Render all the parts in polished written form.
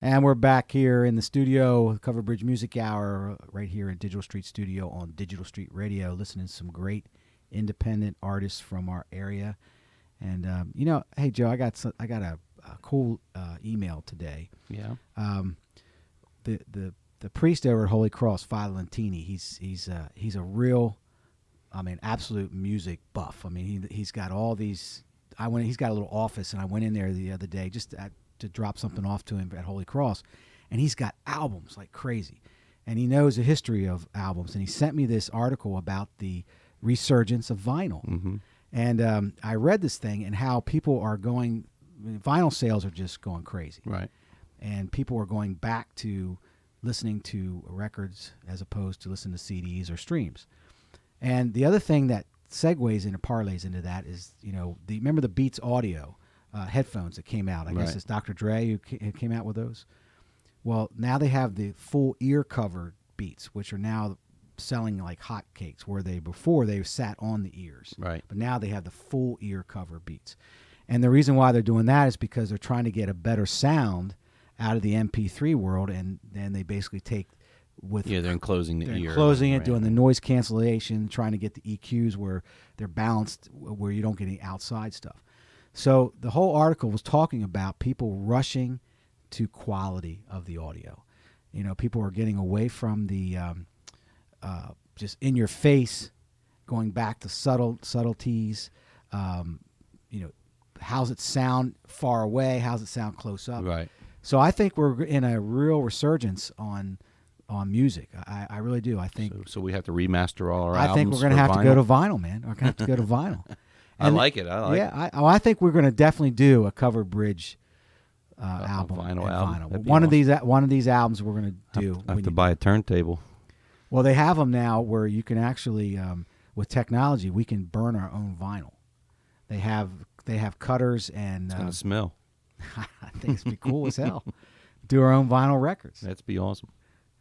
And we're back here in the studio, Cover Bridge Music Hour, right here in Digital Street Studio on Digital Street Radio, listening to some great independent artists from our area. And hey Joe, I got a cool email today. Yeah. The priest over at Holy Cross, Father Lentini, he's a real, absolute music buff. He's got all these. He's got a little office, and I went in there the other day just to drop something off to him at Holy Cross, and he's got albums like crazy, and he knows the history of albums, and he sent me this article about the resurgence of vinyl. Mm-hmm. And I read this thing and how people are going, vinyl sales are just going crazy. Right. And people are going back to listening to records as opposed to listening to CDs or streams. And the other thing that segues into parlays into that is, remember the Beats Audio headphones that came out? I guess it's Dr. Dre who came out with those. Well, now they have the full ear covered Beats, which are now selling like hotcakes, where before they sat on the ears. Right. But now they have the full ear cover Beats. And the reason why they're doing that is because they're trying to get a better sound out of the MP3 world, and then they basically take they're enclosing the ear. Enclosing it, doing the noise cancellation, trying to get the EQs where they're balanced, where you don't get any outside stuff. So the whole article was talking about people rushing to quality of the audio. People are getting away from the just in your face, going back to subtleties. How's it sound far away? How's it sound close up? Right. So I think we're in a real resurgence on music. I really do. I think. So we have to remaster all our albums. I think we're going to have to go to vinyl, man. We're going to have to go to vinyl. I like it. I think we're going to definitely do a Cover Bridge album. Vinyl album. One of these albums we're going to do. I have to buy a turntable. Well, they have them now where you can actually, with technology, we can burn our own vinyl. They have cutters and. It's going to smell. I think it's be cool as hell. Do our own vinyl records. That'd be awesome.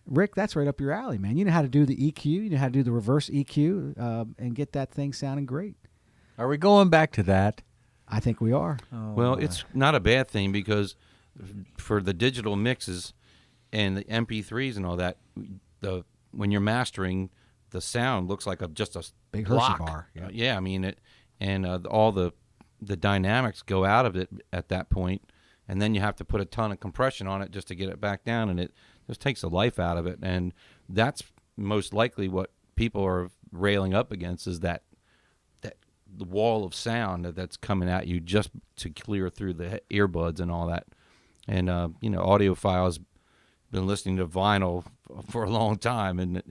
Rick, that's right up your alley, man. You know how to do the EQ. You know how to do the reverse EQ and get that thing sounding great. Are we going back to that? I think we are. Well, it's not a bad thing because for the digital mixes and the MP3s and all that, when you're mastering, the sound looks like just a big block. Hershey bar. Yeah. All the dynamics go out of it at that point, and then you have to put a ton of compression on it just to get it back down, and it just takes the life out of it. And that's most likely what people are railing up against, is that the wall of sound that's coming at you just to clear through the earbuds and all that. And audiophiles been listening to vinyl for a long time, and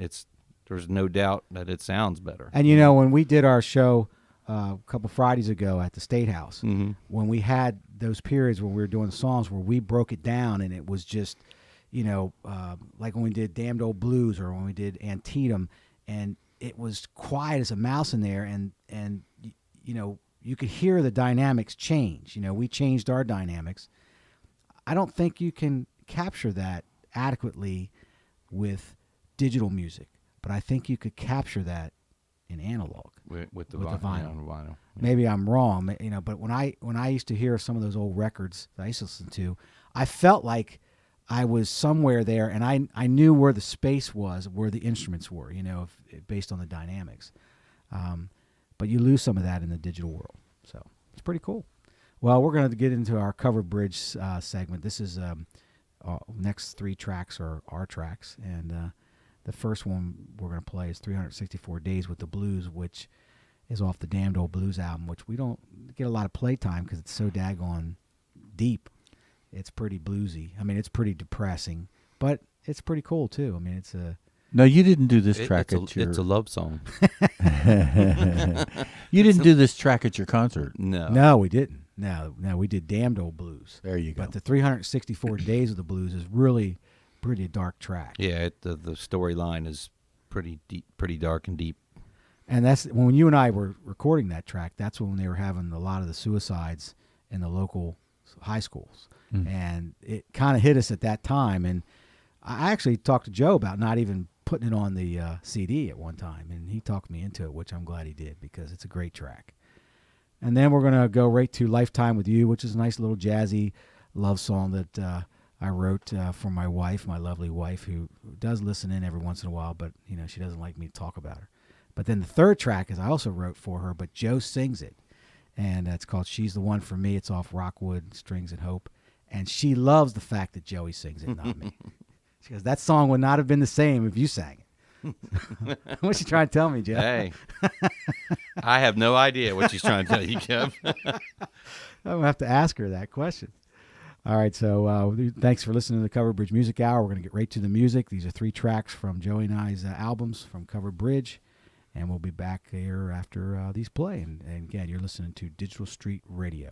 there's no doubt that it sounds better. And when we did our show a couple Fridays ago at the State House, mm-hmm. when we had those periods when we were doing the songs where we broke it down, and it was just, like when we did Damned Old Blues or when we did Antietam, and it was quiet as a mouse in there, and you could hear the dynamics change. We changed our dynamics. I don't think you can capture that adequately with digital music, but I think you could capture that in analog with the vinyl. vinyl. Yeah. Maybe I'm wrong, but when I used to hear some of those old records that I used to listen to, I felt like I was somewhere there, and I knew where the space was, where the instruments were, based on the dynamics. But you lose some of that in the digital world, so it's pretty cool. Well, we're going to get into our Cover Bridge segment. This is next three tracks are our tracks, and the first one we're going to play is 364 Days with the Blues, which is off the Damned Old Blues album, which we don't get a lot of playtime because it's so daggone deep. It's pretty bluesy. It's pretty depressing, but it's pretty cool too. It's a... No, you didn't do this track it's a love song. You didn't do this track at your concert. No, we didn't. No, we did Damned Old Blues. There you go. But the 364 Days of the Blues is really pretty dark track. Yeah, the storyline is pretty deep, pretty dark and deep. And that's when you and I were recording that track. That's when they were having a lot of the suicides in the local high schools, and it kind of hit us at that time. And I actually talked to Joe about not even putting it on the CD at one time, and he talked me into it, which I'm glad he did because it's a great track. And then we're going to go right to Lifetime with You, which is a nice little jazzy love song that I wrote for my wife, my lovely wife, who does listen in every once in a while, but she doesn't like me to talk about her. But then the third track is I also wrote for her, but Joe sings it, and it's called "She's the One for Me." It's off Rockwood Strings and Hope, and she loves the fact that Joey sings it, not me. She goes, "That song would not have been the same if you sang it." What's she trying to tell me, Joe? Hey, I have no idea what she's trying to tell you, Kev. I'm gonna have to ask her that question. All right, so thanks for listening to the Covered Bridge Music Hour. We're gonna get right to the music. These are 3 tracks from Joey and I's albums from Covered Bridge, and we'll be back here after these play. And again, you're listening to Digital Street Radio.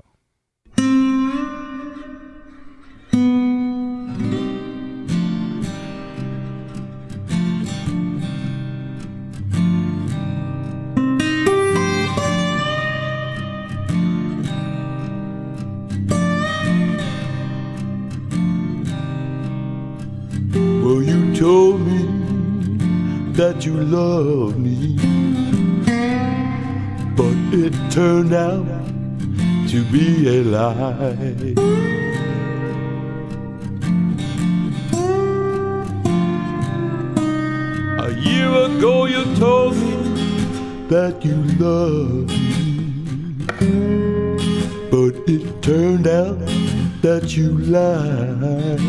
Well, you told me that you loved me, but it turned out to be a lie. A year ago you told me that you loved me, but it turned out that you lied.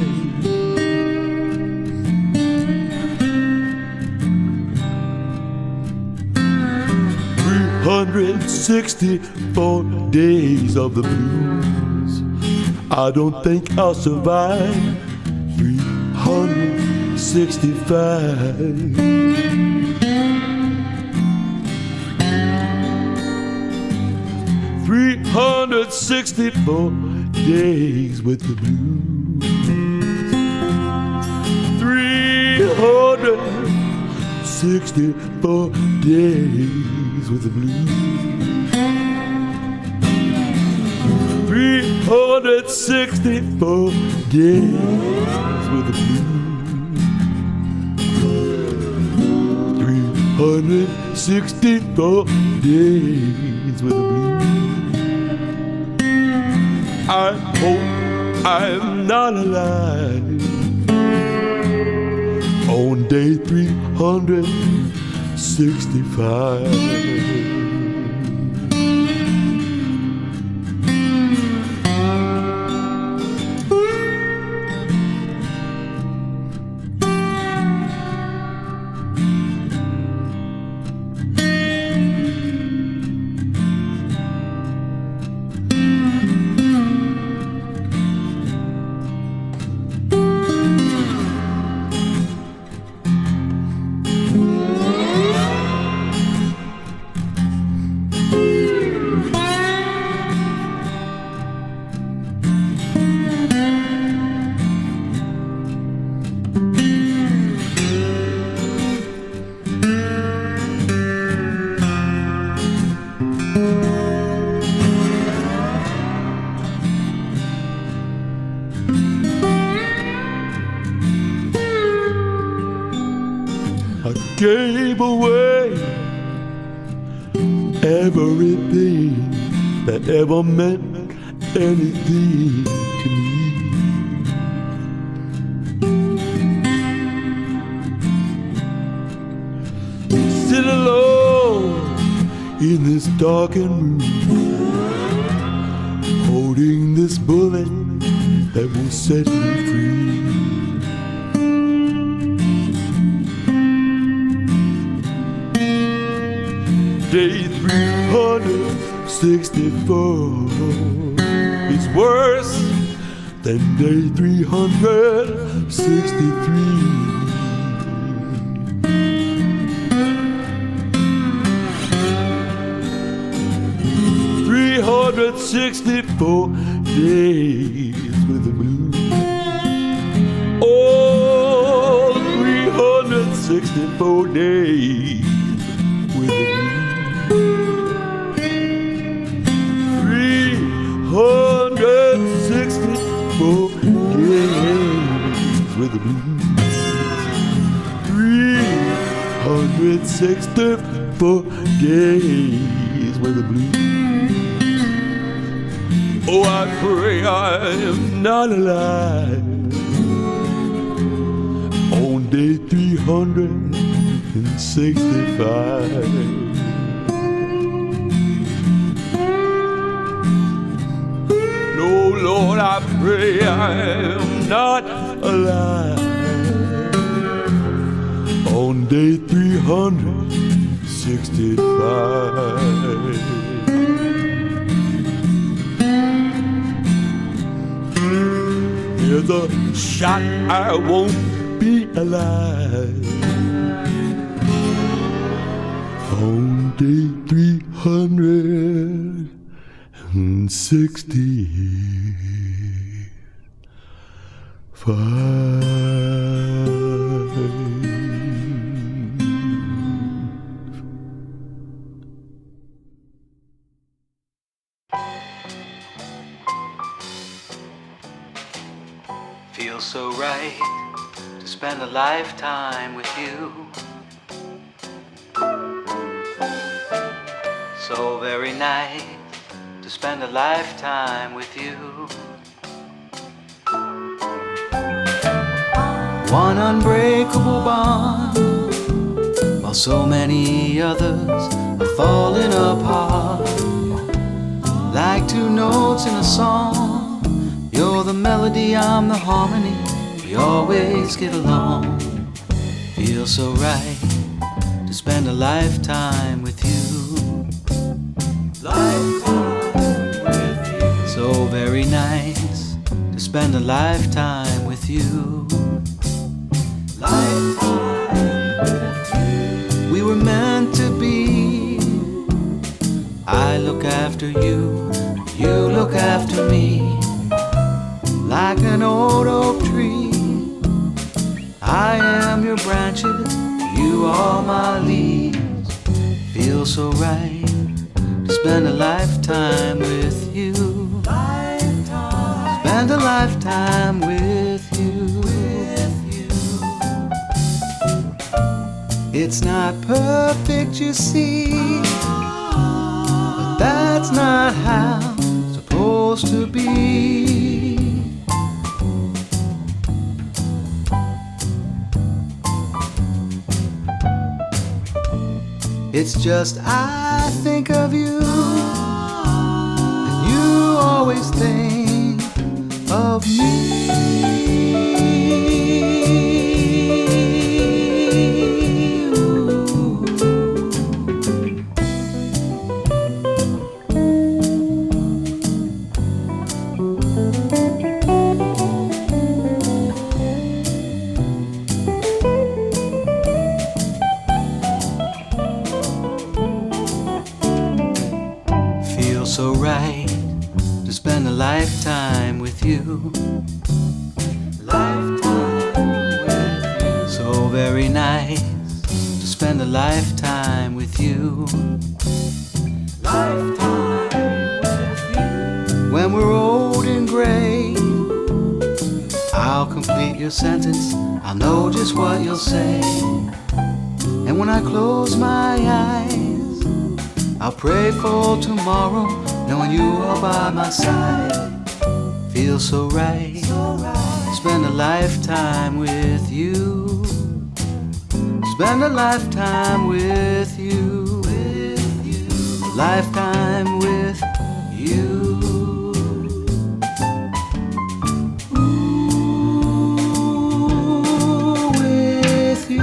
364 days of the blues. I don't think I'll survive 365. 364 days with the blues. 364 days with the blues. 364 days with the blues. 364 days with the blues. I hope I'm not alive on day 365. Gave away everything that ever meant anything to me. Sit alone in this darkened room, holding this bullet that will set me free. Day 364 is worse than day 363. 364 days with the blues. Oh, 364 days with the blues. 364 days with the blues. 364 days with the blues. Oh, I pray I am not alive 365. No, Lord, I pray I am not alive on day 365. There's a shot I won't be alive on day 365. Feels so right to spend a lifetime with you. So very nice to spend a lifetime with you. One unbreakable bond, while so many others are falling apart. Like two notes in a song, you're the melody, I'm the harmony. We always get along. Feels so right to spend a lifetime with you. Lifetime with you. So very nice to spend a lifetime with you. Lifetime with you. We were meant to be. I look after you, you look after me. Like an old oak tree, I am your branches, you are my leaves. Feels so right to spend a lifetime with you. Spend a lifetime with you. It's not perfect, you see, but that's not how it's supposed to be. It's just I think of you, and you always think of me. So right to spend a lifetime with you. Lifetime with you. So very nice to spend a lifetime with you. Lifetime with you. When we're old and gray, I'll complete your sentence, I'll know just what you'll say. And when I close my eyes, I'll pray for tomorrow, knowing you are by my side. Feels so right, spend a lifetime with you. Spend a lifetime with you. A lifetime with you. Ooh, with you.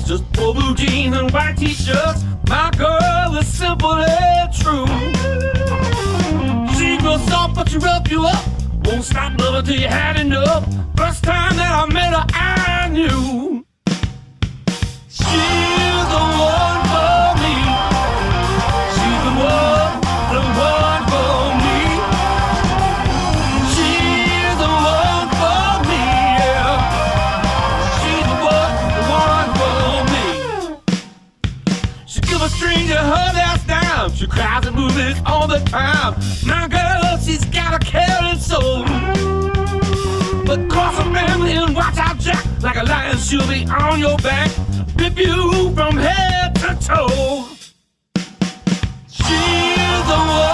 Just poor blue jeans and white t-shirts. My girl is simple and true. She goes soft but she rough you up. Won't stop loving till you had enough. First time that I met her I knew she's the one for me. She's the one for me. She's the one for me, yeah. She's the one for me. She cries at movies all the time. My girl, she's got a caring soul. But cross a family and watch out, Jack. Like a lion, she'll be on your back, rip you from head to toe. She's the one